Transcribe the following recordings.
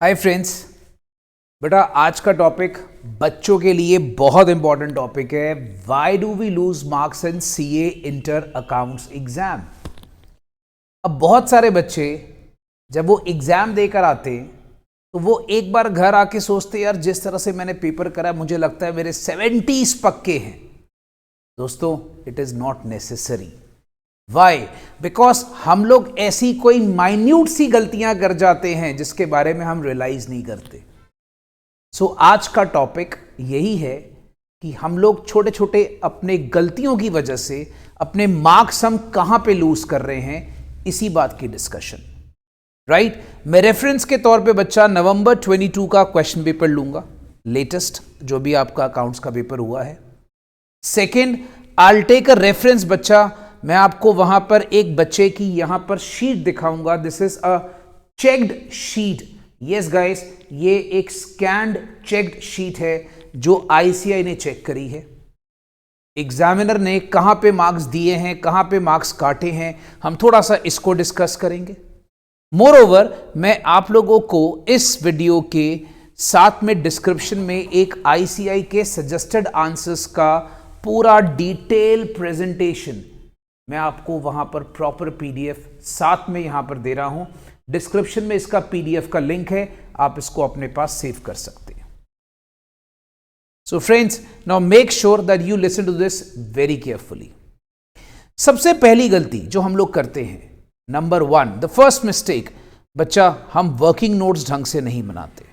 Hi friends. बेटा आज का टॉपिक बच्चों के लिए बहुत इंपॉर्टेंट टॉपिक है। Why do we lose marks in CA inter accounts exam. अब बहुत सारे बच्चे जब वो एग्जाम देकर आते तो वो एक बार घर आके सोचते यार जिस तरह से मैंने पेपर करा मुझे लगता है मेरे 70s पक्के हैं। दोस्तों it is not necessary. Why? Because हम लोग ऐसी कोई माइन्यूट सी गलतियां कर जाते हैं जिसके बारे में हम रियलाइज नहीं करते। सो आज का टॉपिक यही है कि हम लोग छोटे छोटे अपने गलतियों की वजह से अपने मार्क्स हम कहां पे लूज कर रहे हैं, इसी बात की डिस्कशन। राइट? मैं रेफरेंस के तौर पे बच्चा नवंबर 22 का क्वेश्चन पेपर लूंगा, लेटेस्ट जो भी आपका अकाउंट्स का पेपर हुआ है। Second, I take a reference बच्चा, मैं आपको वहां पर एक बच्चे की यहां पर शीट दिखाऊंगा। This is a checked sheet. Yes guys, ये एक स्कैन्ड चेक्ड शीट है जो आईसीआई ने चेक करी है। एग्जामिनर ने कहां पे मार्क्स दिए हैं, कहां पे मार्क्स काटे हैं, हम थोड़ा सा इसको डिस्कस करेंगे। मोरओवर मैं आप लोगों को इस वीडियो के साथ में डिस्क्रिप्शन में एक आईसीआई के सजेस्टेड आंसर्स का पूरा डिटेल प्रेजेंटेशन मैं आपको वहां पर प्रॉपर पीडीएफ साथ में यहां पर दे रहा हूं। डिस्क्रिप्शन में इसका पीडीएफ का लिंक है, आप इसको अपने पास सेव कर सकते हैं। So friends, now make sure that you listen to this very carefully. सबसे पहली गलती जो हम लोग करते हैं, नंबर 1, द फर्स्ट मिस्टेक, बच्चा हम वर्किंग नोट्स ढंग से नहीं बनाते।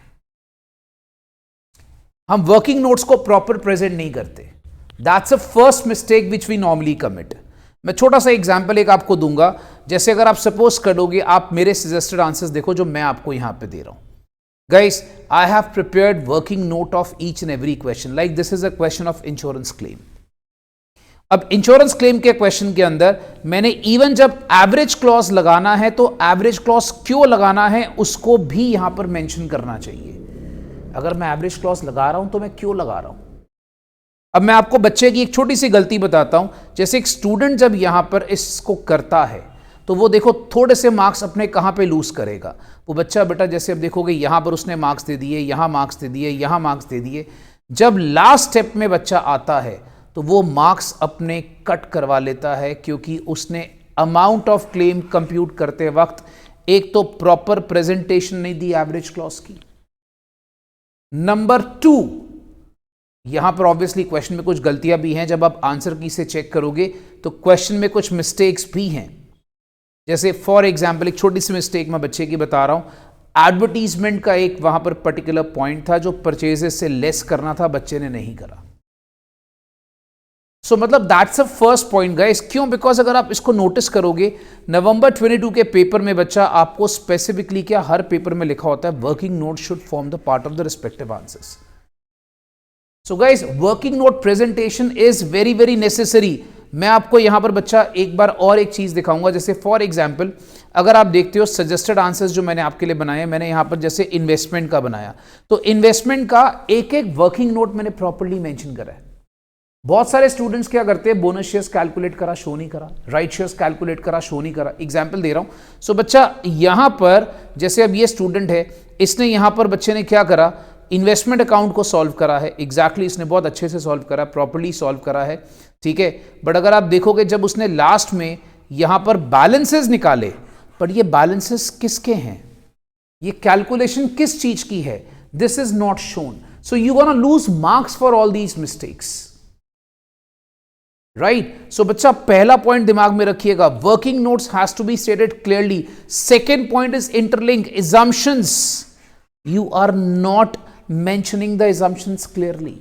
हम वर्किंग नोट्स को प्रॉपर प्रेजेंट नहीं करते। That's a first mistake which we normally commit. मैं छोटा सा एग्जाम्पल एक आपको दूंगा। जैसे अगर आप सपोज करोगे, आप मेरे सजेस्टेड आंसर्स देखो जो मैं आपको यहां पे दे रहा हूं। Guys, I have prepared working note of each and every question. Like this is a question of insurance claim. अब इंश्योरेंस क्लेम के क्वेश्चन के अंदर मैंने इवन जब एवरेज क्लॉज लगाना है तो एवरेज क्लॉज क्यों लगाना है उसको भी यहां पर मेंशन करना चाहिए। अगर मैं एवरेज क्लॉज लगा रहा हूं तो मैं क्यों लगा रहा हूं। अब मैं आपको बच्चे की एक छोटी सी गलती बताता हूं। जैसे एक स्टूडेंट जब यहां पर इसको करता है तो वो देखो थोड़े से मार्क्स अपने कहां पे लूज करेगा। वो बच्चा बेटा जैसे अब देखोगे यहां पर उसने मार्क्स दे दिए, यहां मार्क्स दे दिए, यहां मार्क्स दे दिए। जब लास्ट स्टेप में बच्चा आता है तो वो मार्क्स अपने कट करवा लेता है, क्योंकि उसने अमाउंट ऑफ क्लेम कंप्यूट करते वक्त एक तो प्रॉपर प्रेजेंटेशन नहीं दी एवरेज क्लॉज की। नंबर 2, यहां पर ऑब्वियसली क्वेश्चन में कुछ गलतियां भी हैं। जब आप आंसर की से चेक करोगे तो क्वेश्चन में कुछ मिस्टेक्स भी हैं। जैसे फॉर एग्जांपल एक छोटी सी मिस्टेक मैं बच्चे की बता रहा हूं। एडवर्टीजमेंट का एक वहां पर पर्टिकुलर पॉइंट था जो परचेजेस से लेस करना था, बच्चे ने नहीं करा। सो मतलब that's a first point guys. क्यों? बिकॉज अगर आप इसको नोटिस करोगे नवंबर 22 के पेपर में बच्चा आपको स्पेसिफिकली क्या हर पेपर में लिखा होता है, working note should form the part of the respective answers. So guys, working note presentation is very very necessary. मैं आपको यहां पर बच्चा एक बार और एक चीज दिखाऊंगा। जैसे फॉर एग्जांपल अगर आप देखते हो सजेस्टेड आंसर्स जो मैंने आपके लिए बनाए हैं, मैंने यहां पर जैसे इन्वेस्टमेंट का बनाया तो इन्वेस्टमेंट का एक एक वर्किंग नोट मैंने प्रॉपर्ली मेंशन करा है। बहुत सारे स्टूडेंट्स क्या करते हैं, बोनस शेयर्स कैलकुलेट करा शो नहीं करा, राइट शेयर्स कैलकुलेट करा शो नहीं करा। एग्जांपल दे रहा हूं। सो बच्चा यहां पर जैसे अब ये स्टूडेंट है, इसने यहां पर बच्चे ने क्या करा, इन्वेस्टमेंट अकाउंट को सॉल्व करा है। एग्जैक्टली इसने बहुत अच्छे से सॉल्व करा, प्रॉपर्ली सॉल्व करा है, ठीक है। बट अगर आप देखोगे जब उसने लास्ट में यहां पर बैलेंसेस निकाले, पर ये बैलेंसेस किसके हैं, ये कैलकुलेशन किस चीज की है, this is not shown. So you gonna lose marks for all these mistakes. Right? So बच्चा पहला पॉइंट दिमाग में रखिएगा, working notes has to be stated clearly. Second point is interlink assumptions. You are not mentioning the assumptions clearly.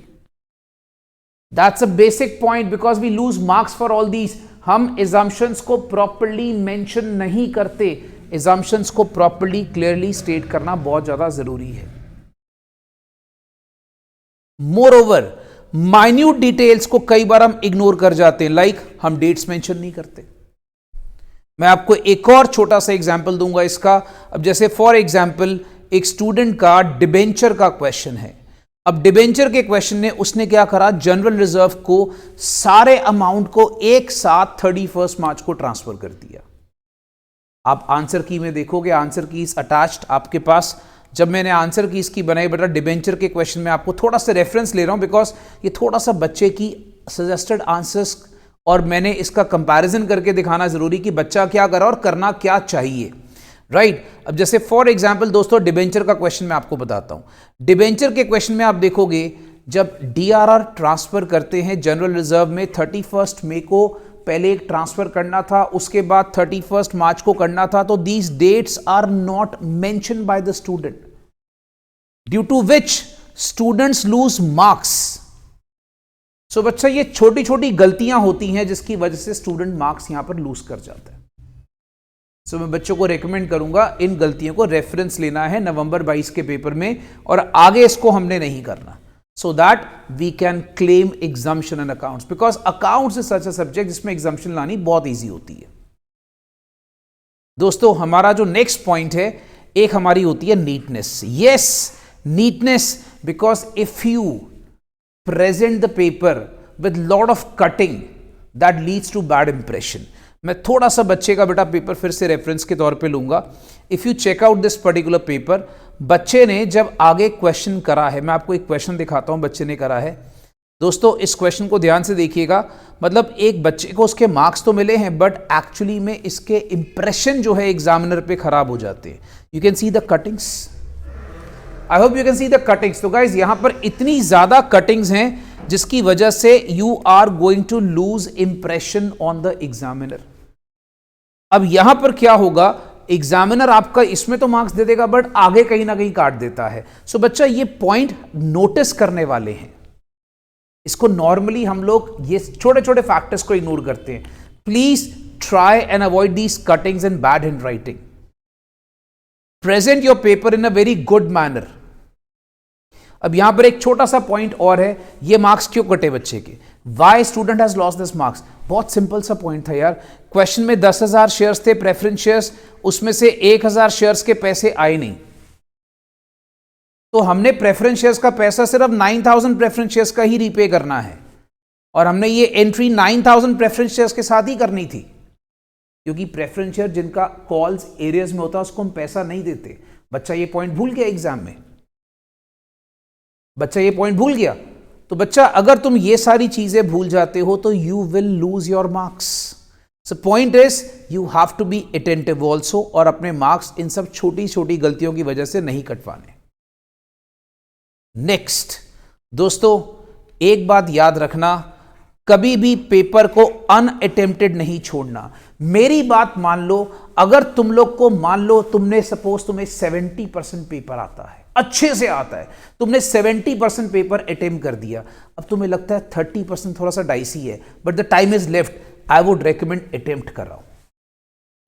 That's a basic point because we lose marks for all these. हम assumptions को properly mention नहीं करते। assumptions को properly clearly state करना बहुत ज्यादा जरूरी है। Moreover, minute details को कई बार हम ignore कर जाते हैं। like हम dates mention नहीं करते। मैं आपको एक और छोटा सा एग्जाम्पल दूंगा इसका। अब जैसे फॉर एग्जाम्पल एक स्टूडेंट का डिबेंचर का क्वेश्चन है। अब डिबेंचर के क्वेश्चन ने उसने क्या करा, जनरल रिजर्व को सारे अमाउंट को एक साथ 31 मार्च को ट्रांसफर कर दिया। आप आंसर की में देखोगे, आंसर की इज अटैच्ड आपके पास। जब मैंने आंसर की इसकी बनाई बेटा डिबेंचर के क्वेश्चन में आपको थोड़ा सा रेफरेंस ले रहा हूं बिकॉज ये थोड़ा सा बच्चे की सजेस्टेड आंसर्स और मैंने इसका कंपैरिजन करके दिखाना जरूरी कि बच्चा क्या करा और करना क्या चाहिए, राइट। अब जैसे फॉर एग्जाम्पल दोस्तों डिबेंचर का क्वेश्चन मैं आपको बताता हूं। डिबेंचर के क्वेश्चन में आप देखोगे जब डीआरआर ट्रांसफर करते हैं जनरल रिजर्व में 31 मई को पहले एक ट्रांसफर करना था, उसके बाद 31 मार्च को करना था, तो these dates are not mention by the student due to which students lose marks. So बच्चा ये छोटी छोटी गलतियां होती हैं जिसकी वजह से स्टूडेंट मार्क्स यहां पर लूज कर जाता है। सो मैं बच्चों को रेकमेंड करूंगा इन गलतियों को रेफरेंस लेना है नवंबर 22 के पेपर में और आगे इसको हमने नहीं करना, so that we can claim exemption in accounts because accounts is such a subject जिसमें exemption लानी बहुत easy होती है। दोस्तों हमारा जो next point है एक हमारी होती है neatness। yes, neatness because if you present the paper with lot of cutting that leads to bad impression। मैं थोड़ा सा बच्चे का बेटा पेपर फिर से रेफरेंस के तौर पे लूंगा। If you check out this particular paper, बच्चे ने जब आगे क्वेश्चन करा है, मैं आपको एक क्वेश्चन दिखाता हूं बच्चे ने करा है। दोस्तों इस क्वेश्चन को ध्यान से देखिएगा, मतलब एक बच्चे को उसके मार्क्स तो मिले हैं बट एक्चुअली में इसके इंप्रेशन जो है एग्जामिनर पे खराब हो जाते हैं। You can see the cuttings, I hope you can see the cuttings. तो गाइज यहां पर इतनी ज्यादा कटिंग्स हैं जिसकी वजह से you are going to lose impression on the examiner. अब यहां पर क्या होगा, एग्जामिनर आपका इसमें तो मार्क्स दे देगा बट आगे कहीं ना कहीं काट देता है। सो बच्चा ये पॉइंट नोटिस करने वाले हैं। इसको नॉर्मली हम लोग ये छोटे छोटे फैक्टर्स को इग्नोर करते हैं। Please try and avoid these cuttings and bad hand writing. Present your paper in a very good manner. अब यहां पर एक छोटा सा पॉइंट और है, ये मार्क्स क्यों कटे बच्चे के, why student has lost this marks. बहुत सिंपल सा पॉइंट था यार। क्वेश्चन में 10,000 शेयर्स थे प्रेफरेंस शेयर्स, उसमें से 1,000 शेयर्स के पैसे आए नहीं, तो हमने प्रेफरेंस शेयर्स का पैसा सिर्फ 9,000 प्रेफरेंस शेयर्स का ही रीपे करना है और हमने ये एंट्री 9,000 प्रेफरेंस शेयर्स के साथ ही करनी थी, क्योंकि प्रेफरेंस शेयर जिनका कॉल्स एरियाज में होता है उसको हम पैसा नहीं देते। बच्चा ये पॉइंट भूल गया एग्जाम में, बच्चा ये पॉइंट भूल गया। तो बच्चा अगर तुम ये सारी चीजें भूल जाते हो तो you will lose your marks. So point is you have to be attentive also और अपने मार्क्स इन सब छोटी छोटी गलतियों की वजह से नहीं कटवाने। नेक्स्ट दोस्तों एक बात याद रखना, कभी भी पेपर को अनअटेम्प्टेड नहीं छोड़ना। मेरी बात मान लो, अगर तुम लोग को मान लो तुमने सपोज तुम्हें 70% पेपर आता है, अच्छे से आता है, तुमने 70% पेपर अटेम्प्ट कर दिया, अब तुम्हें लगता है 30% थोड़ा सा डाइसी है but the time is left, I would recommend attempt कर रहा हूं।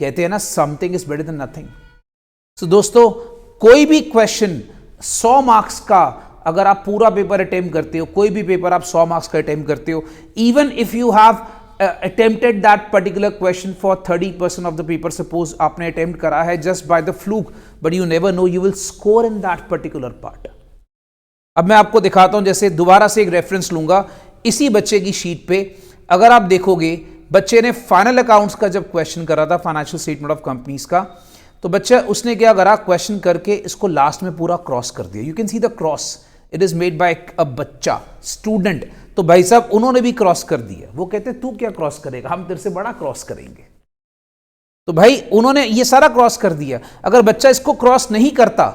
कहते हैं ना something is better than nothing. So दोस्तों कोई भी क्वेश्चन 100 मार्क्स का अगर आप पूरा पेपर अटेम्प्ट करते हो, कोई भी पेपर आप 100 मार्क्स का अटेम्प्ट करते हो, even if you have attempted that particular question for 30% of the paper, suppose आपने attempt करा है just by the fluke, but you never know, you will score in that particular part। अब मैं आपको दिखाता हूं, जैसे दोबारा से एक रेफरेंस लूंगा इसी बच्चे की शीट पे। अगर आप देखोगे बच्चे ने फाइनल अकाउंट्स का जब क्वेश्चन करा था, फाइनेंशियल स्टेटमेंट ऑफ कंपनीज का, तो बच्चा उसने क्या करा, क्वेश्चन करके इसको लास्ट में पूरा क्रॉस कर दिया। You can see the cross, it is made by a बच्चा स्टूडेंट। तो भाई साहब उन्होंने भी क्रॉस कर दिया। वो कहते तू क्या क्रॉस करेगा, हम तेरे से बड़ा क्रॉस करेंगे। तो भाई उन्होंने ये सारा क्रॉस कर दिया। अगर बच्चा इसको क्रॉस नहीं करता,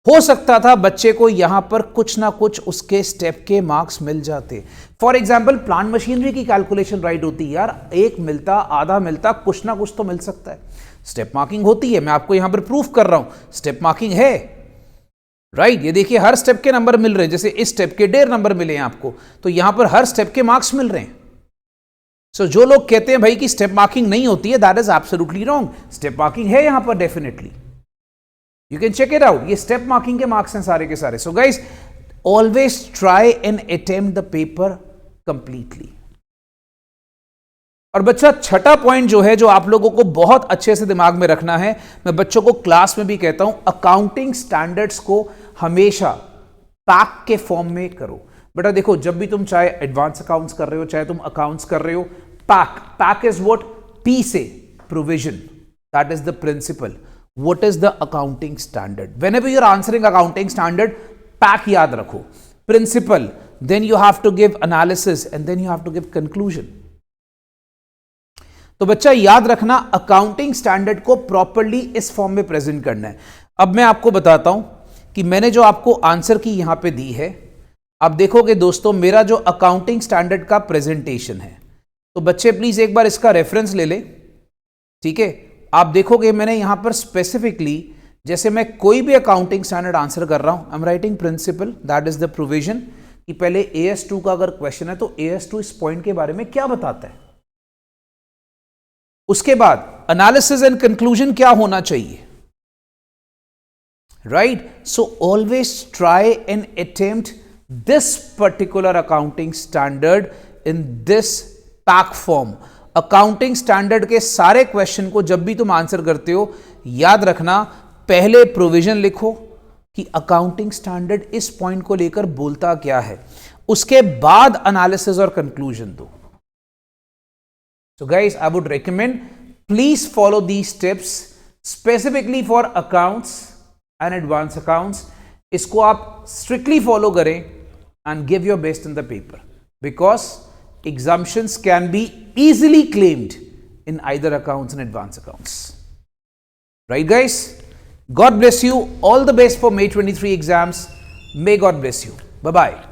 हो सकता था बच्चे को यहां पर कुछ ना कुछ उसके स्टेप के मार्क्स मिल जाते। फॉर एग्जाम्पल प्लांट मशीनरी की कैलकुलेशन राइट होती है यार, एक मिलता आधा मिलता, कुछ ना कुछ तो मिल सकता है। स्टेप मार्किंग होती है, मैं आपको यहां पर प्रूफ कर रहा हूं, स्टेप मार्किंग है राइट। ये देखिए हर स्टेप के नंबर मिल रहे हैं, जैसे इस स्टेप के 1.5 नंबर मिले हैं आपको, तो यहां पर हर स्टेप के मार्क्स मिल रहे हैं। सो जो लोग कहते हैं भाई कि स्टेप मार्किंग नहीं होती है, that is absolutely wrong. Step marking है यहां पर definitely, you can check it out. ये स्टेप मार्किंग के मार्क्स हैं सारे के सारे। So guys always try and attempt the paper completely. और बच्चा छठा पॉइंट जो है, जो आप लोगों को बहुत अच्छे से दिमाग में रखना है, मैं बच्चों को क्लास में भी कहता हूं, अकाउंटिंग स्टैंडर्ड्स को हमेशा पैक के फॉर्म में करो। बेटा देखो, जब भी तुम चाहे एडवांस अकाउंट्स कर रहे हो, चाहे तुम अकाउंट्स कर रहे हो, पैक इज व्हाट, पी से provision, that is the principle. what is the accounting standard. Whenever you're answering accounting standard, pack याद रखो, principle, then you have to give analysis and then you have to give conclusion. तो बच्चा याद रखना, accounting standard को properly इस form में present करना है. अब मैं आपको बताता हूं कि मैंने जो आपको आंसर की यहां पे दी है, आप देखोगे दोस्तों मेरा जो अकाउंटिंग स्टैंडर्ड का प्रेजेंटेशन है, तो बच्चे प्लीज एक बार इसका रेफरेंस ले ले. ठीक है, आप देखोगे मैंने यहां पर स्पेसिफिकली, जैसे मैं कोई भी अकाउंटिंग स्टैंडर्ड आंसर कर रहा हूं, I am writing principle, that is the provision, कि पहले AS2 का अगर क्वेश्चन है तो AS2 इस पॉइंट के बारे में क्या बताता है, उसके बाद एनालिसिस एंड कंक्लूजन क्या होना चाहिए. Right, so always try and attempt this particular accounting standard in this pack form. Accounting standard के सारे क्वेश्चन को जब भी तुम आंसर करते हो, याद रखना पहले प्रोविजन लिखो कि अकाउंटिंग स्टैंडर्ड इस पॉइंट को लेकर बोलता क्या है, उसके बाद एनालिसिस और कंक्लूजन दो. So guys, I would recommend please follow these tips specifically for accounts and advanced accounts. इसको आप strictly follow करें and give your best in the paper, because exemptions can be easily claimed in either accounts and advanced accounts. Right guys? God bless you. All the best for May 23 exams. May God bless you. Bye-bye.